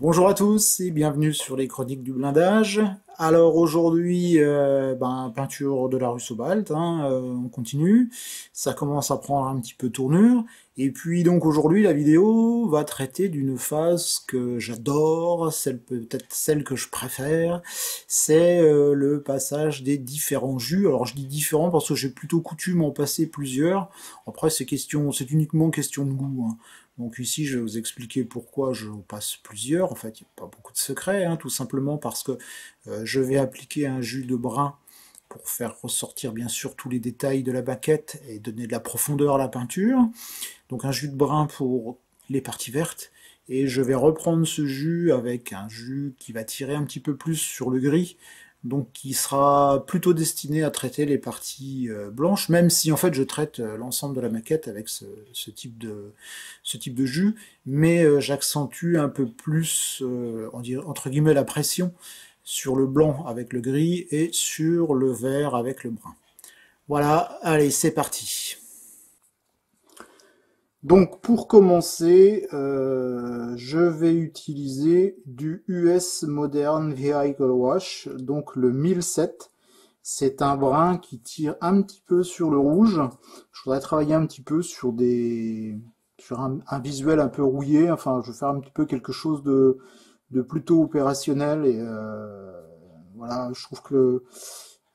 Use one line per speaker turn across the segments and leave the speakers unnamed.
Bonjour à tous et bienvenue sur les chroniques du blindage. Alors aujourd'hui, peinture de la rue Sobalt, on continue. Ça commence à prendre un petit peu tournure. Et puis donc aujourd'hui, la vidéo va traiter d'une phase que j'adore, celle peut-être celle que je préfère. C'est le passage des différents jus. Alors je dis différents parce que j'ai plutôt coutume en passer plusieurs. Après c'est uniquement question de goût, hein. Donc ici, je vais vous expliquer pourquoi je passe plusieurs. En fait, il n'y a pas beaucoup de secrets, hein, tout simplement parce que je vais appliquer un jus de brun pour faire ressortir bien sûr tous les détails de la baquette et donner de la profondeur à la peinture. Donc un jus de brun pour les parties vertes. Et je vais reprendre ce jus avec un jus qui va tirer un petit peu plus sur le gris, donc qui sera plutôt destiné à traiter les parties blanches, même si en fait je traite l'ensemble de la maquette avec ce type de jus, mais j'accentue un peu plus, entre guillemets, la pression sur le blanc avec le gris et sur le vert avec le brun. Voilà, allez, c'est parti. Donc pour commencer, je vais utiliser du US Modern Vehicle Wash, donc le 1007. C'est un brun qui tire un petit peu sur le rouge. Je voudrais travailler un petit peu sur un visuel un peu rouillé. Enfin, je veux faire un petit peu quelque chose de plutôt opérationnel. Et voilà, je trouve que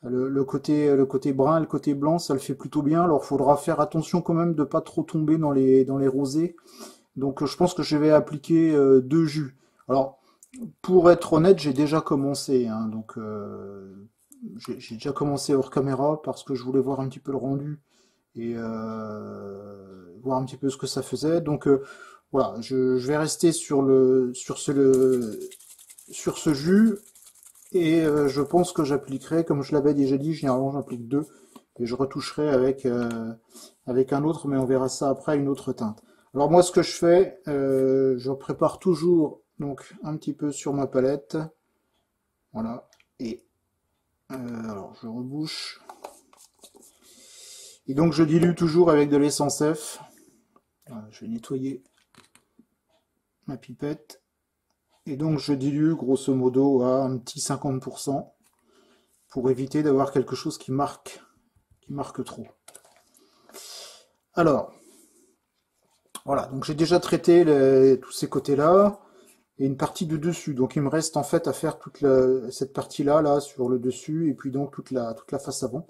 le côté brun et le côté blanc, ça le fait plutôt bien. Alors, il faudra faire attention quand même de pas trop tomber dans les rosés. Donc, je pense que je vais appliquer deux jus. Alors, pour être honnête, j'ai déjà commencé, hein, donc j'ai déjà commencé hors caméra parce que je voulais voir un petit peu le rendu et voir un petit peu ce que ça faisait. Donc voilà, je vais rester sur ce jus et je pense que j'appliquerai, comme je l'avais déjà dit, généralement j'applique deux et je retoucherai avec un autre, mais on verra ça après, une autre teinte. Alors moi, ce que je fais, je prépare toujours donc un petit peu sur ma palette, voilà, et alors je rebouche. Et donc je dilue toujours avec de l'essence F. Voilà, je vais nettoyer ma pipette. Et donc je dilue grosso modo à un petit 50% pour éviter d'avoir quelque chose qui marque trop. Alors, voilà, donc j'ai déjà traité tous ces côtés-là et une partie du dessus. Donc il me reste en fait à faire cette partie-là, là, sur le dessus, et puis donc toute la face avant.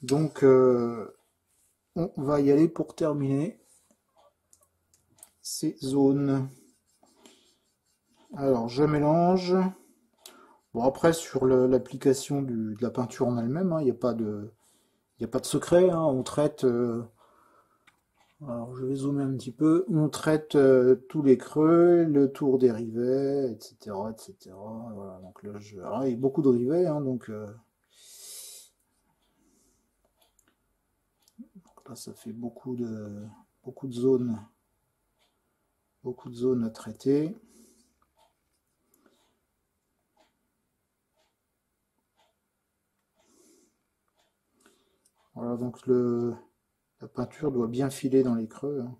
Donc on va y aller pour terminer ces zones. Alors je mélange. Bon après sur l'application de la peinture en elle-même, il n'y a pas y a pas de secret, hein, on traite. Alors je vais zoomer un petit peu. On traite tous les creux, le tour des rivets, etc., etc. Voilà, donc là, il y a beaucoup de rivets, hein, donc là ça fait beaucoup de zones à traiter. Voilà, donc la peinture doit bien filer dans les creux, hein.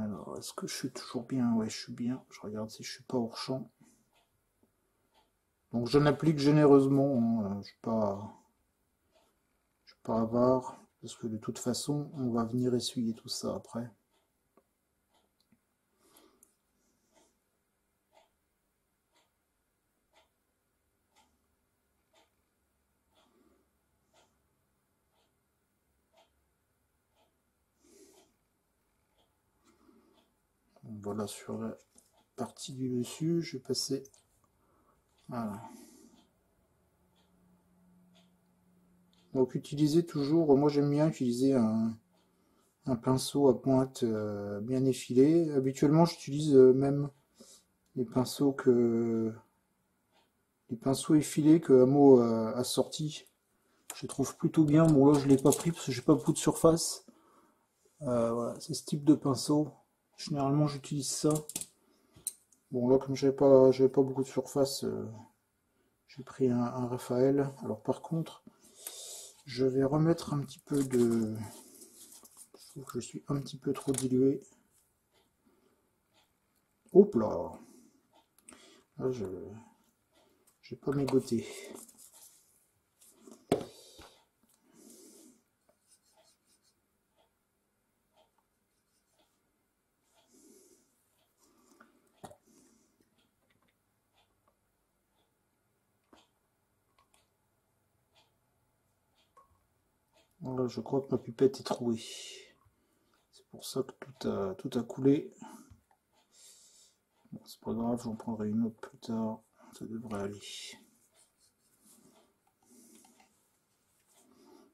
Alors, est-ce que je suis toujours bien? Ouais, je suis bien. Je regarde si je suis pas hors champ. Donc, je n'applique généreusement, hein. Je suis pas avare, parce que de toute façon, on va venir essuyer tout ça après. Donc, voilà, sur la partie du dessus, je vais passer. Voilà. Donc, utilisez toujours, moi j'aime bien utiliser un pinceau à pointe bien effilé. Habituellement, j'utilise même les pinceaux effilés que Amo a sortis. Je les trouve plutôt bien. Bon là je l'ai pas pris parce que j'ai pas beaucoup de surface. Voilà, c'est ce type de pinceau. Généralement j'utilise ça. Bon là comme j'avais pas beaucoup de surface, j'ai pris un Raphaël. Alors par contre, je vais remettre un petit peu de trouve que je suis un petit peu trop dilué. Hop là, là je vais pas mégoter. Voilà, je crois que ma pipette est trouée. C'est pour ça que tout a coulé. Bon, c'est pas grave, j'en prendrai une autre plus tard. Ça devrait aller.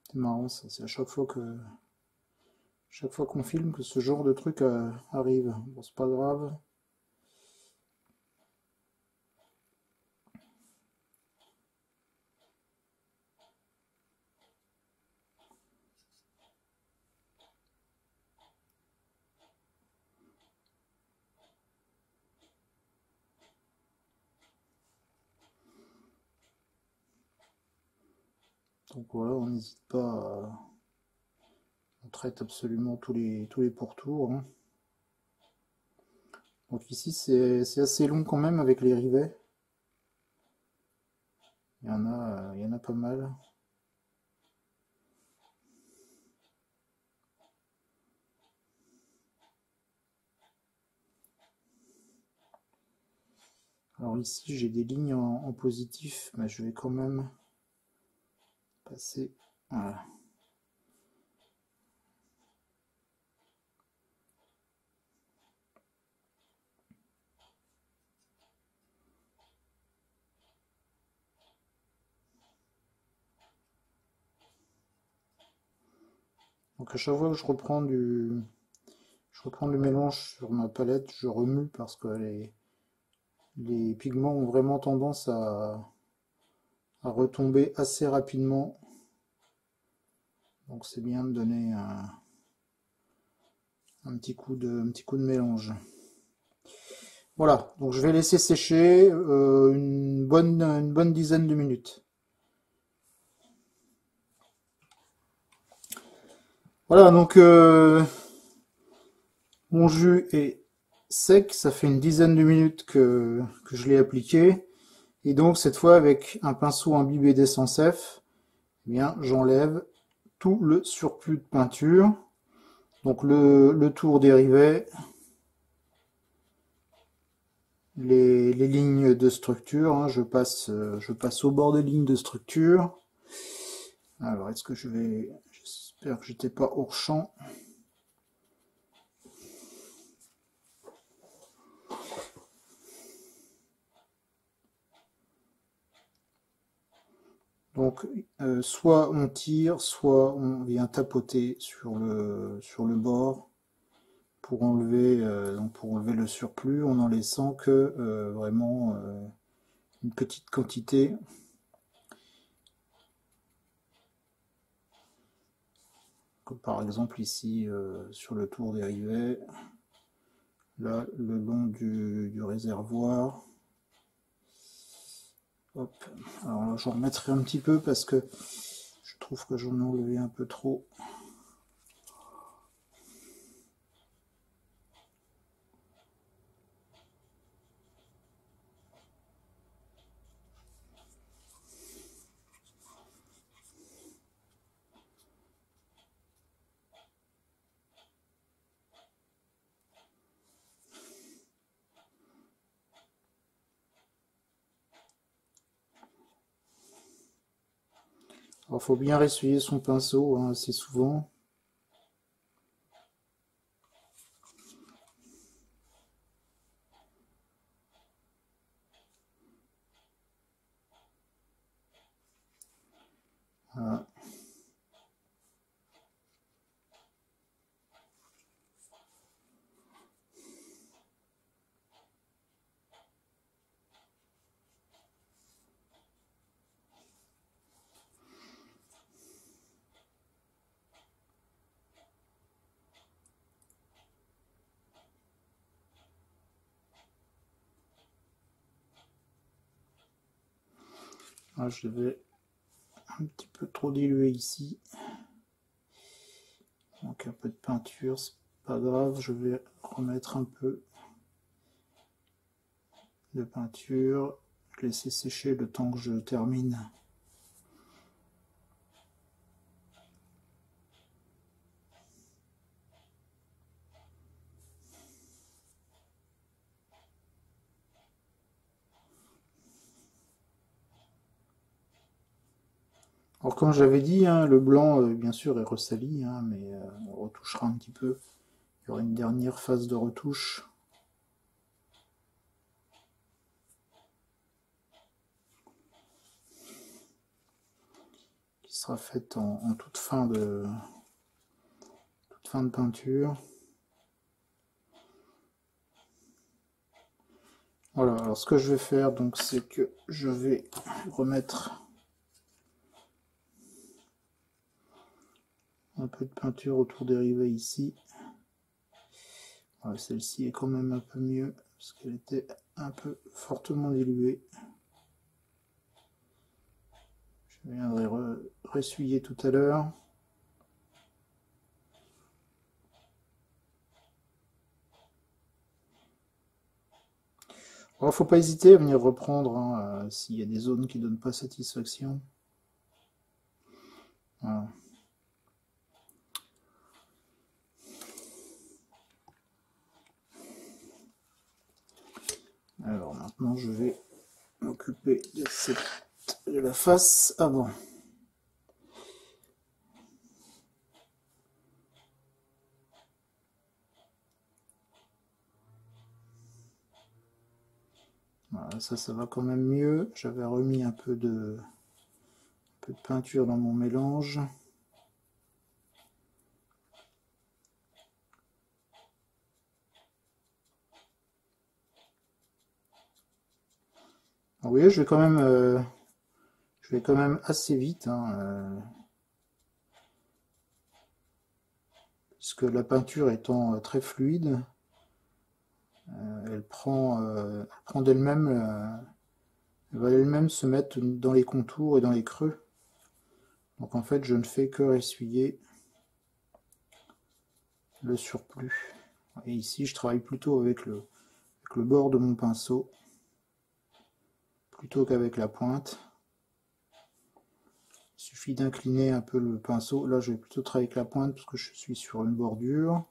C'est marrant ça, c'est à chaque fois qu'on filme que ce genre de truc arrive. Bon, c'est pas grave. Donc voilà, on n'hésite pas on traite absolument tous les pourtours, hein. Donc ici c'est assez long quand même avec les rivets. Il y en a pas mal. Alors ici j'ai des lignes en positif, mais je vais quand même passer. Voilà. Donc à chaque fois que je reprends le mélange sur ma palette, je remue parce que les pigments ont vraiment tendance à retomber assez rapidement. Donc c'est bien de donner un petit coup de mélange. Voilà, donc je vais laisser sécher une bonne dizaine de minutes. Voilà, donc mon jus est sec, ça fait une dizaine de minutes que je l'ai appliqué. Et donc cette fois avec un pinceau imbibé d'essence F, eh bien j'enlève tout le surplus de peinture. Donc le tour des rivets, les lignes de structure, hein, je passe au bord des lignes de structure. Alors est-ce que j'espère que j'étais pas hors champ. Donc soit on tire, soit on vient tapoter sur le bord pour enlever le surplus en laissant que vraiment une petite quantité. Comme par exemple ici sur le tour des rivets, là le long du réservoir. Hop. Alors là j'en remettrai un petit peu parce que je trouve que j'en ai enlevé un peu trop. Alors faut bien essuyer son pinceau hein, assez souvent. Voilà. Là, je vais un petit peu trop diluer ici. Donc un peu de peinture, c'est pas grave, je vais remettre un peu de peinture, laisser sécher le temps que je termine. Alors comme j'avais dit, hein, le blanc bien sûr est ressali, hein, mais on retouchera un petit peu. Il y aura une dernière phase de retouche. Qui sera faite en toute fin de peinture. Voilà, alors ce que je vais faire donc c'est que je vais remettre un peu de peinture autour des rivets ici. Voilà, celle-ci est quand même un peu mieux parce qu'elle était un peu fortement diluée. Je viendrai ressuyer tout à l'heure. Alors, faut pas hésiter à venir reprendre hein, s'il y a des zones qui donnent pas satisfaction. Voilà. Alors maintenant je vais m'occuper de la face avant. Voilà, ça va quand même mieux. J'avais remis un peu de peinture dans mon mélange. Vous voyez, je vais quand même assez vite, hein, puisque la peinture étant très fluide, elle prend d'elle-même, elle va elle-même se mettre dans les contours et dans les creux. Donc en fait, je ne fais que essuyer le surplus. Et ici, je travaille plutôt avec le bord de mon pinceau, plutôt qu'avec la pointe. Il suffit d'incliner un peu le pinceau. Là, je vais plutôt travailler avec la pointe parce que je suis sur une bordure.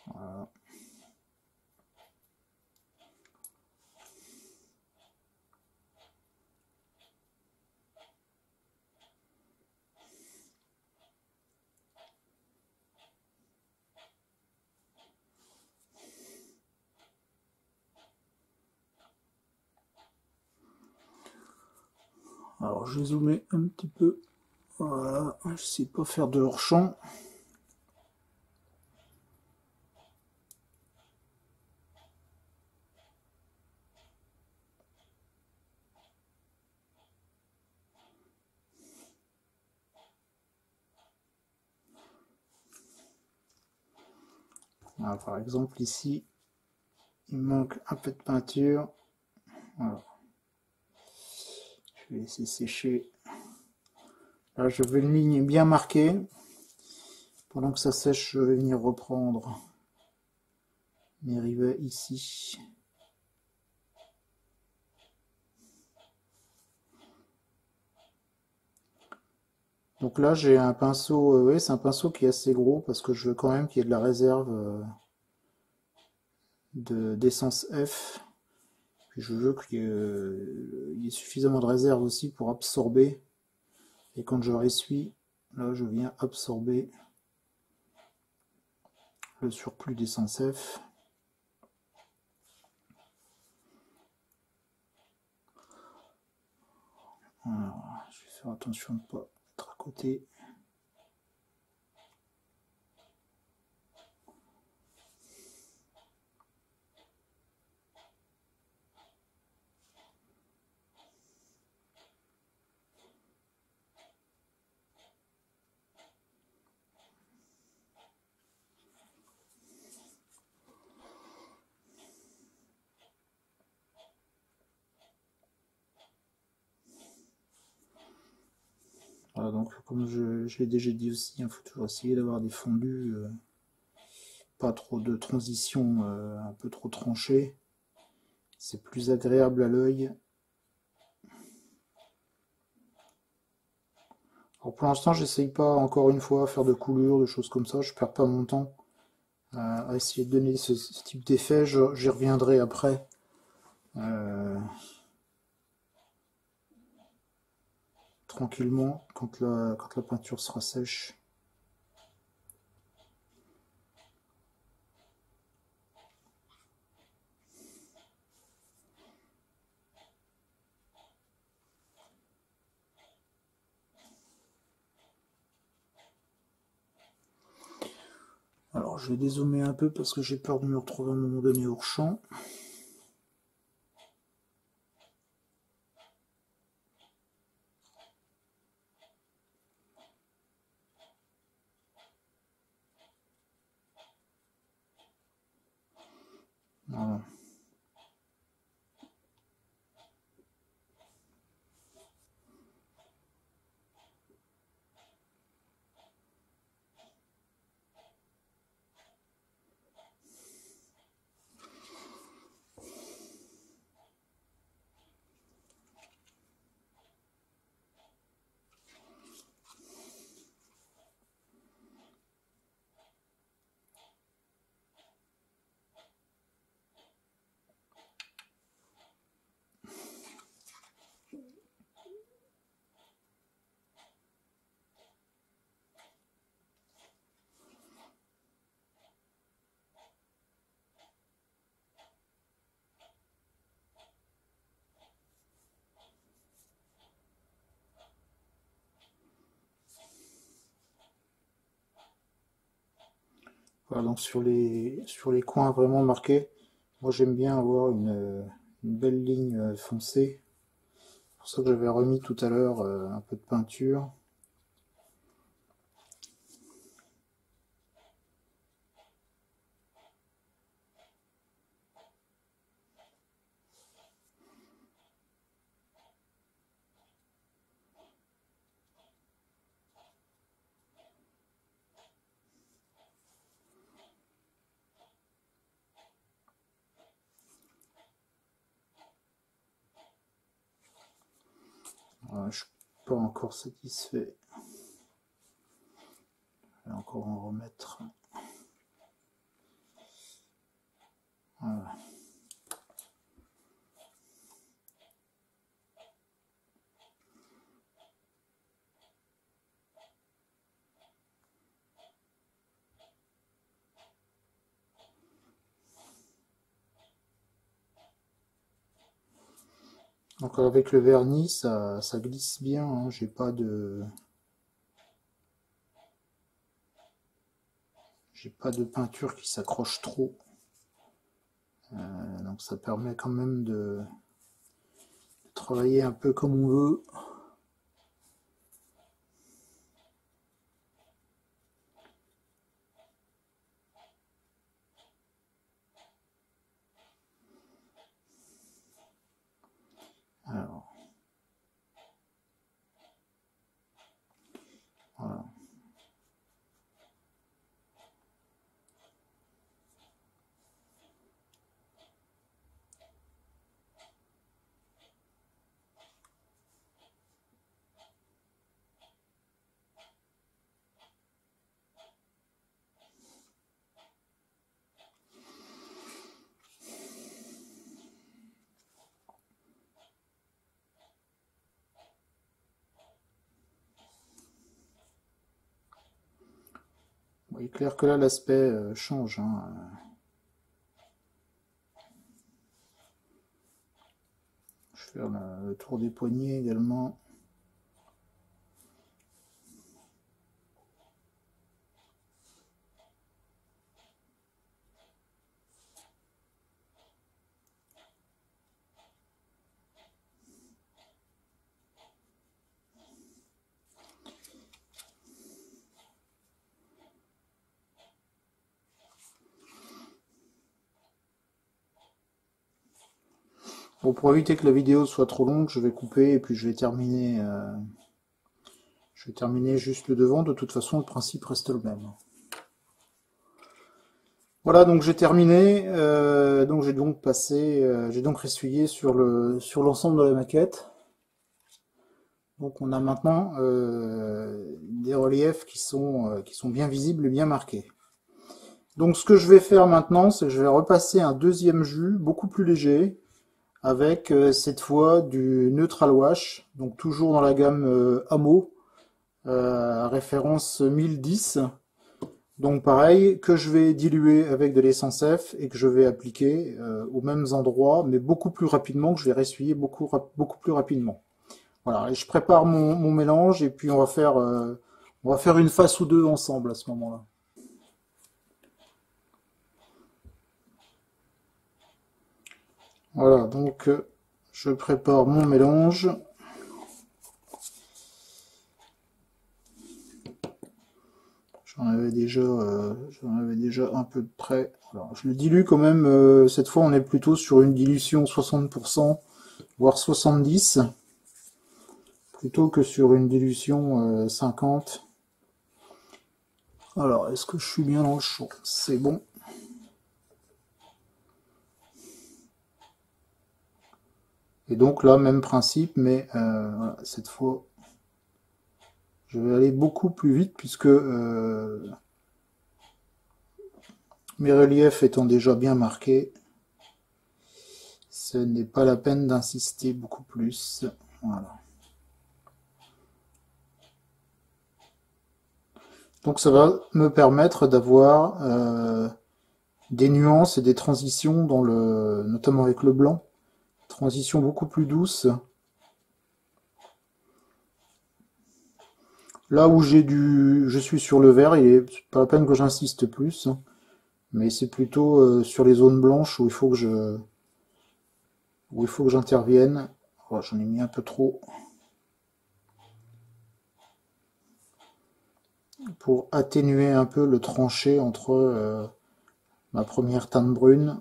Voilà. Alors, je vais zoomer un petit peu. Voilà, je sais pas faire de hors-champ. Voilà, par exemple, ici, il me manque un peu de peinture. Voilà. Je vais laisser sécher. Là, je veux une ligne bien marquée. Pendant que ça sèche, je vais venir reprendre mes rivets ici. Donc là, j'ai un pinceau, ouais, c'est un pinceau qui est assez gros parce que je veux quand même qu'il y ait de la réserve d'essence F. Puis je veux qu'il y ait suffisamment de réserve aussi pour absorber. Et quand je ressuie, là, je viens absorber le surplus d'essence F. Alors, je vais faire attention de ne pas être à côté. Voilà, donc comme je l'ai déjà dit aussi, il faut toujours essayer d'avoir des fondus, pas trop de transition un peu trop tranchées. C'est plus agréable à l'œil. Alors pour l'instant, j'essaye pas encore une fois à faire de coulures, de choses comme ça. Je perds pas mon temps à essayer de donner ce type d'effet. J'y reviendrai après. Tranquillement quand la peinture sera sèche. Alors je vais dézoomer un peu parce que j'ai peur de me retrouver à un moment donné hors champ. Voilà. Voilà, donc sur les coins vraiment marqués, moi j'aime bien avoir une belle ligne foncée. C'est pour ça que j'avais remis tout à l'heure un peu de peinture. Voilà, je suis pas encore satisfait. Je vais encore en remettre. Voilà. Donc avec le vernis, ça glisse bien, hein. J'ai pas de peinture qui s'accroche trop. Donc ça permet quand même de travailler un peu comme on veut. Alors, voilà. Bon, il est clair que là l'aspect change, hein. Je vais faire le tour des poignets également. Bon, pour éviter que la vidéo soit trop longue, je vais couper et puis je vais Je vais terminer juste le devant, de toute façon le principe reste le même. Voilà, donc j'ai terminé, donc j'ai donc passé, j'ai donc essuyé sur l'ensemble de la maquette. Donc on a maintenant des reliefs qui sont bien visibles et bien marqués. Donc ce que je vais faire maintenant, c'est que je vais repasser un deuxième jus beaucoup plus léger, avec cette fois du Neutral Wash, donc toujours dans la gamme Amo, référence 1010. Donc pareil, que je vais diluer avec de l'essence F et que je vais appliquer aux mêmes endroits, mais beaucoup plus rapidement, que je vais ressuyer beaucoup plus rapidement. Voilà, et je prépare mon mélange et puis on va faire une face ou deux ensemble à ce moment-là. Voilà, donc je prépare mon mélange. J'en avais déjà un peu de près. Alors, je le dilue quand même. Cette fois, on est plutôt sur une dilution 60%, voire 70%, plutôt que sur une dilution 50%. Alors, est-ce que je suis bien dans le champ? C'est bon. Et donc là, même principe, mais voilà, cette fois, je vais aller beaucoup plus vite puisque mes reliefs étant déjà bien marqués, ce n'est pas la peine d'insister beaucoup plus. Voilà. Donc ça va me permettre d'avoir des nuances et des transitions notamment avec le blanc, transitions beaucoup plus douces. Là où je suis sur le vert, il n'est pas la peine que j'insiste plus, mais c'est plutôt sur les zones blanches où il faut que j'intervienne. Oh, j'en ai mis un peu trop pour atténuer un peu le tranché entre ma première teinte brune.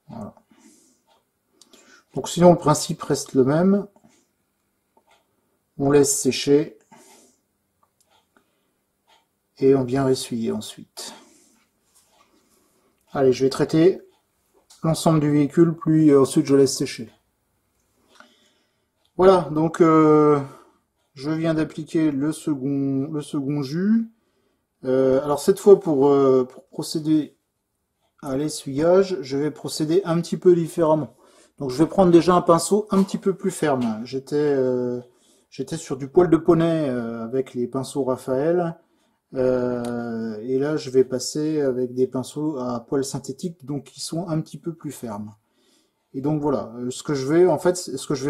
Voilà. Donc sinon le principe reste le même. On laisse sécher et on vient essuyer ensuite. Allez, je vais traiter l'ensemble du véhicule, puis ensuite je laisse sécher. Voilà, donc je viens d'appliquer le second jus. Alors cette fois pour procéder à l'essuyage, je vais procéder un petit peu différemment. Donc je vais prendre déjà un pinceau un petit peu plus ferme. J'étais sur du poil de poney avec les pinceaux Raphaël. Et là je vais passer avec des pinceaux à poil synthétique, donc qui sont un petit peu plus fermes. Et donc voilà, ce que je vais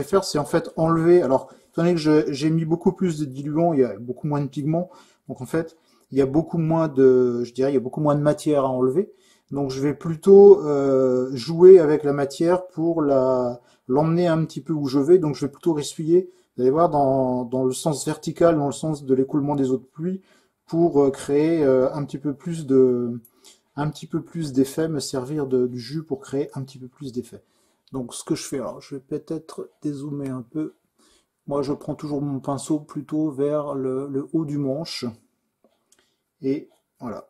faire, c'est en fait enlever. Alors, étant donné que j'ai mis beaucoup plus de diluant, il y a beaucoup moins de pigments, donc en fait, il y a beaucoup moins il y a beaucoup moins de matière à enlever. Donc, je vais plutôt jouer avec la matière pour l'emmener un petit peu où je vais. Donc, je vais plutôt ressuyer. Vous allez voir dans le sens vertical, dans le sens de l'écoulement des eaux de pluie, pour créer un petit peu plus d'effet, me servir du jus pour créer un petit peu plus d'effet. Donc ce que je fais, alors je vais peut-être dézoomer un peu. Moi je prends toujours mon pinceau plutôt vers le haut du manche. Et voilà.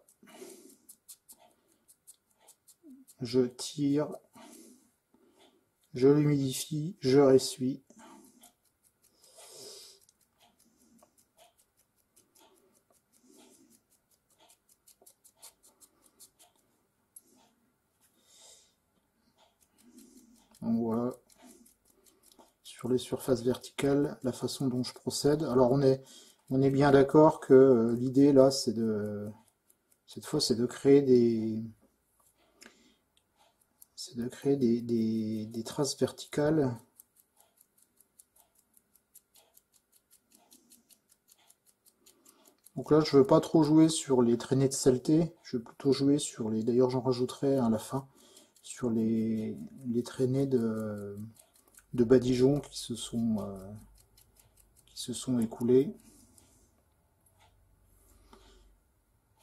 Je tire, je l'humidifie, je ressuie. Donc voilà, sur les surfaces verticales, la façon dont je procède. Alors on est bien d'accord que l'idée là, cette fois, c'est de créer des traces verticales. Donc là, je ne veux pas trop jouer sur les traînées de saleté, je veux plutôt jouer sur les... D'ailleurs, j'en rajouterai à la fin, sur les traînées de badigeons qui se sont écoulées.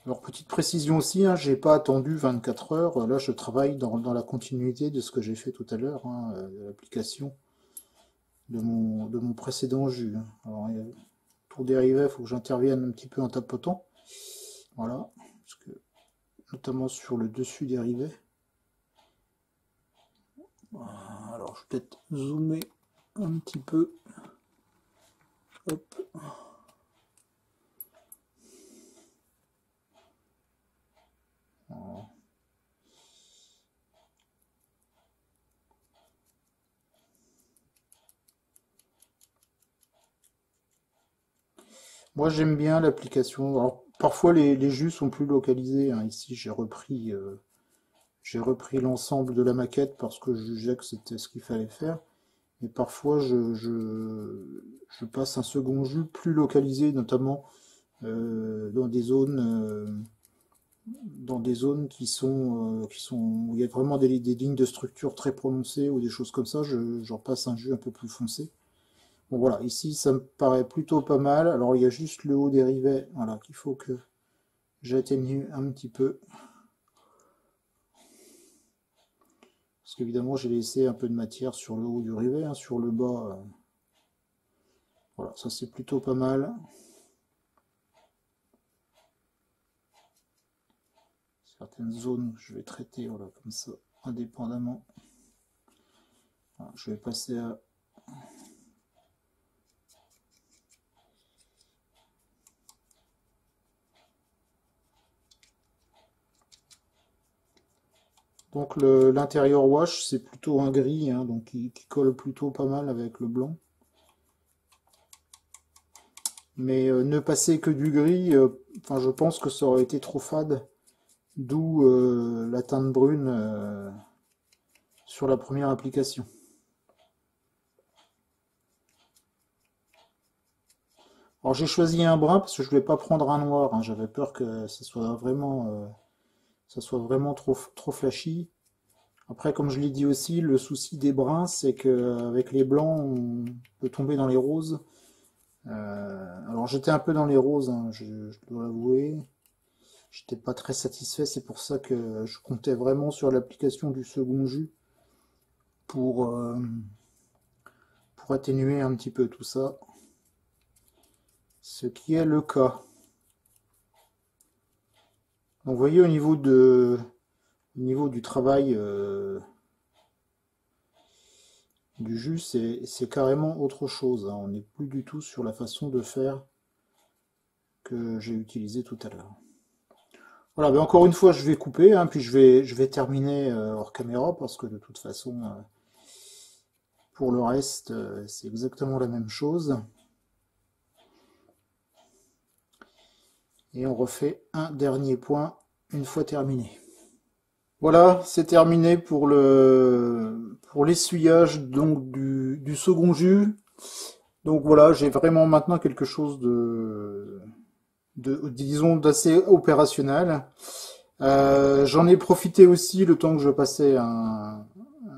Alors, petite précision aussi, hein, j'ai pas attendu 24 heures, là je travaille dans la continuité de ce que j'ai fait tout à l'heure, hein, de l'application. de mon précédent jus. Alors, pour dériver, il faut que j'intervienne un petit peu en tapotant. Voilà, parce que, notamment sur le dessus dérivé. Alors, je vais peut-être zoomer un petit peu. Hop. Voilà. Moi j'aime bien l'application. Alors parfois les jus sont plus localisés, hein. Ici j'ai repris l'ensemble de la maquette parce que je jugeais que c'était ce qu'il fallait faire. Et parfois je passe un second jus plus localisé, notamment dans des zones qui sont où il y a vraiment des lignes de structure très prononcées ou des choses comme ça. J'en passe un jus un peu plus foncé. Bon voilà, ici ça me paraît plutôt pas mal. Alors il y a juste le haut des rivets, voilà, qu'il faut que j'atténue un petit peu. Parce qu'évidemment j'ai laissé un peu de matière sur le haut du rivet, hein, sur le bas. Voilà, ça c'est plutôt pas mal. Certaines zones je vais traiter, voilà, comme ça, indépendamment. Voilà, je vais passer à... Donc l'intérieur wash, c'est plutôt un gris, hein, donc qui colle plutôt pas mal avec le blanc. Mais ne passer que du gris, enfin je pense que ça aurait été trop fade, d'où la teinte brune sur la première application. Alors j'ai choisi un brun parce que je voulais pas prendre un noir, hein, j'avais peur que ça soit vraiment trop flashy. Après, comme je l'ai dit aussi, le souci des bruns, c'est qu'avec les blancs, on peut tomber dans les roses. Alors j'étais un peu dans les roses, hein, je dois l'avouer. J'étais pas très satisfait, c'est pour ça que je comptais vraiment sur l'application du second jus pour, euh, pour atténuer un petit peu tout ça. Ce qui est le cas. Donc vous voyez au niveau du travail du jus, c'est carrément autre chose, hein. On n'est plus du tout sur la façon de faire que j'ai utilisé tout à l'heure. Voilà, ben encore une fois, je vais couper, hein, puis je vais terminer hors caméra parce que de toute façon, pour le reste, c'est exactement la même chose. Et on refait un dernier point une fois terminé. Voilà, c'est terminé pour l'essuyage donc du second jus. Donc voilà, j'ai vraiment maintenant quelque chose disons d'assez opérationnel. J'en ai profité aussi le temps que je passais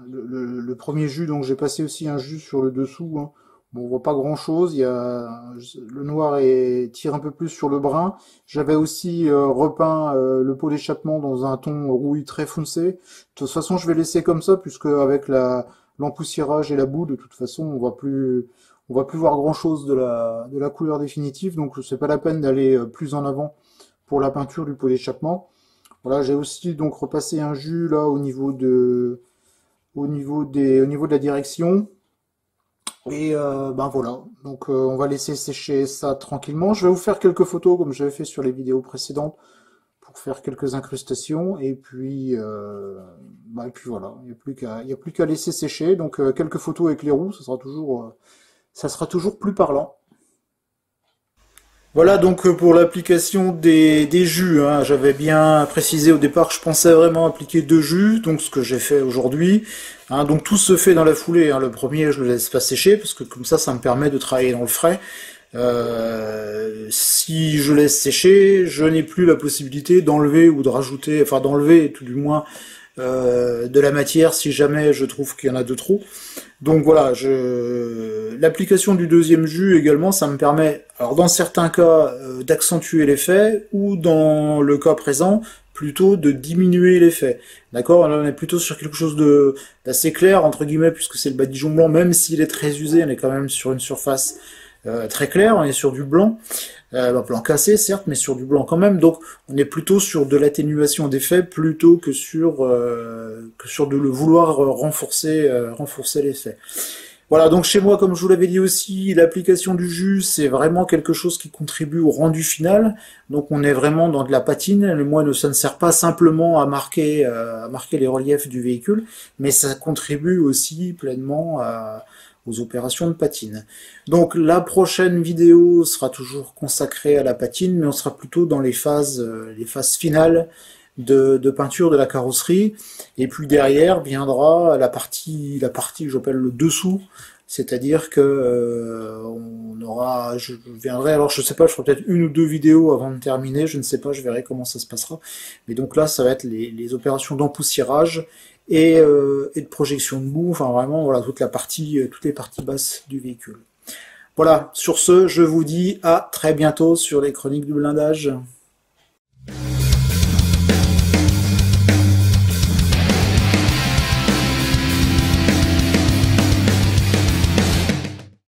le premier jus, donc j'ai passé aussi un jus sur le dessous, hein. Bon, on voit pas grand chose, le noir tire un peu plus sur le brun. J'avais aussi repeint le pot d'échappement dans un ton rouille très foncé. De toute façon, je vais laisser comme ça, puisque avec l'empoussiérage et la boue, de toute façon, on va plus voir grand chose de la couleur définitive, donc c'est pas la peine d'aller plus en avant pour la peinture du pot d'échappement. Voilà, j'ai aussi donc repassé un jus là au niveau de la direction. Et ben voilà, donc on va laisser sécher ça tranquillement. Je vais vous faire quelques photos comme j'avais fait sur les vidéos précédentes pour faire quelques incrustations. Et puis voilà, il y a plus qu'à laisser sécher. Donc quelques photos avec les roues, ça sera toujours plus parlant. Voilà donc pour l'application des jus, hein. J'avais bien précisé au départ que je pensais vraiment appliquer 2 jus, donc ce que j'ai fait aujourd'hui, hein. Donc tout se fait dans la foulée, hein. Le premier je le laisse pas sécher parce que comme ça me permet de travailler dans le frais. Si je laisse sécher, je n'ai plus la possibilité d'enlever ou de rajouter, enfin d'enlever tout du moins de la matière si jamais je trouve qu'il y en a de trop. Donc voilà, l'application du deuxième jus également, ça me permet, alors dans certains cas, d'accentuer l'effet, ou dans le cas présent, plutôt de diminuer l'effet. D'accord? Là, on est plutôt sur quelque chose d'assez clair, entre guillemets, puisque c'est le badigeon blanc, même s'il est très usé, on est quand même sur une surface très claire, on est sur du blanc. Blanc cassé, certes, mais sur du blanc quand même. Donc, on est plutôt sur de l'atténuation d'effet plutôt que sur de le vouloir renforcer l'effet. Voilà, donc chez moi, comme je vous l'avais dit aussi, l'application du jus, c'est vraiment quelque chose qui contribue au rendu final. Donc on est vraiment dans de la patine. Le moine, ça ne sert pas simplement à marquer les reliefs du véhicule, mais ça contribue aussi pleinement aux opérations de patine. Donc la prochaine vidéo sera toujours consacrée à la patine, mais on sera plutôt dans les phases finales de peinture de la carrosserie, et puis derrière viendra la partie que j'appelle le dessous, c'est-à-dire que je viendrai, alors je sais pas, je ferai peut-être une ou deux vidéos avant de terminer, je ne sais pas, je verrai comment ça se passera, mais donc là ça va être les opérations d'empoussiérage et de projection de boue, enfin vraiment voilà toutes les parties basses du véhicule. Voilà, sur ce, je vous dis à très bientôt sur les chroniques du blindage.